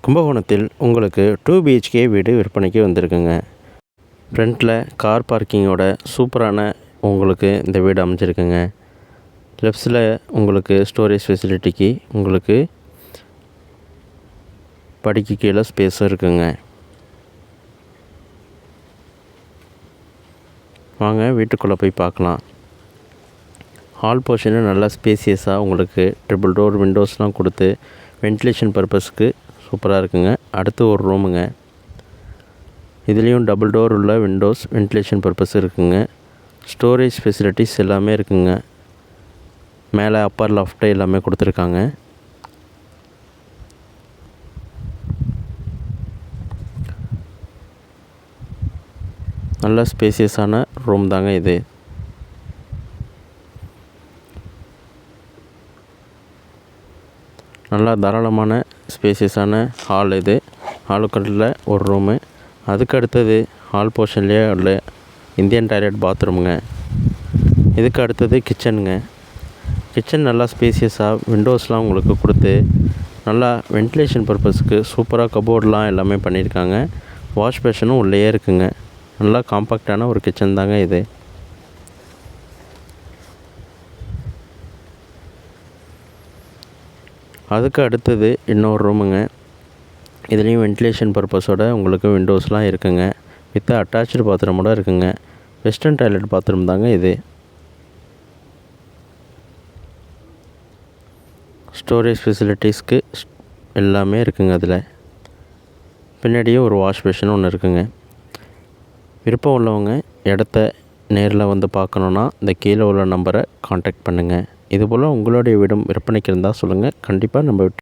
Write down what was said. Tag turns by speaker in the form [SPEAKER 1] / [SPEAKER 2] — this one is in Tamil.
[SPEAKER 1] கும்பகோணத்தில் உங்களுக்கு 2 பிஹெச்கே வீடு விற்பனைக்கு வந்திருக்குங்க. ஃப்ரண்ட்டில் கார் பார்க்கிங்கோட சூப்பரான உங்களுக்கு இந்த வீடு அமைஞ்சிருக்குங்க. லெஃப்ட்ஸில் உங்களுக்கு ஸ்டோரேஜ் ஃபெசிலிட்டிக்கு உங்களுக்கு படிக்கு கீழே ஸ்பேஸும் இருக்குங்க. வாங்க வீட்டுக்குள்ளே போய் பார்க்கலாம். ஹால் போர்ஷனு நல்லா ஸ்பேசியஸாக உங்களுக்கு ட்ரிபிள் டோர் விண்டோஸ்லாம் கொடுத்து வென்டிலேஷன் பர்பஸ்க்கு சூப்பராக இருக்குங்க. அடுத்து ஒரு ரூமுங்க. இதுலேயும் டபுள் டோர் உள்ள விண்டோஸ் வென்டிலேஷன் பர்பஸ் இருக்குங்க. ஸ்டோரேஜ் ஃபெசிலிட்டிஸ் எல்லாமே இருக்குங்க. மேலே அப்பர் லாஃப்ட்டு எல்லாமே கொடுத்துருக்காங்க. நல்ல ஸ்பேசியஸான ரூம் தாங்க இது. நல்லா தாராளமான ஸ்பேசியஸான ஹால் இது. ஹாலுக்குள்ள ஒரு ரூமு. அதுக்கு அடுத்தது ஹால் போர்ஷன்லேயே உள்ள இந்தியன் டாய்லெட் பாத்ரூமுங்க. இதுக்கு அடுத்தது கிச்சனுங்க. கிச்சன் நல்லா ஸ்பேசியஸாக விண்டோஸ்லாம் உங்களுக்கு கொடுத்து நல்லா வென்டிலேஷன் பர்பஸ்க்கு சூப்பராக கபோர்ட்லாம் எல்லாமே பண்ணியிருக்காங்க. வாஷ் பேஷனும் உள்ளேயே இருக்குங்க. நல்லா காம்பாக்டான ஒரு கிச்சன் தாங்க இது. அதுக்கு அடுத்தது இன்னொரு ரூமுங்க. இதுலேயும் வென்டிலேஷன் பர்பஸோட உங்களுக்கு விண்டோஸ்லாம் இருக்குங்க. வித் அட்டாச்சு பாத்ரூமோட இருக்குங்க. வெஸ்டர்ன் டாய்லெட் பாத்ரூம் தாங்க இது. ஸ்டோரேஜ் ஃபெசிலிட்டிஸ்க்கு எல்லாமே இருக்குங்க. அதில் பின்னாடியே ஒரு வாஷ் பேஷன் ஒன்று இருக்குங்க. விருப்பம் உள்ளவங்க இடத்த நேரில் வந்து பார்க்கணுன்னா இந்த கீழே உள்ள நம்பரை காண்டாக்ட் பண்ணுங்கள். இதுபோல் உங்களுடைய வீடும் விற்பனைக்கு இருந்தால் சொல்லுங்கள். கண்டிப்பாக நம்ம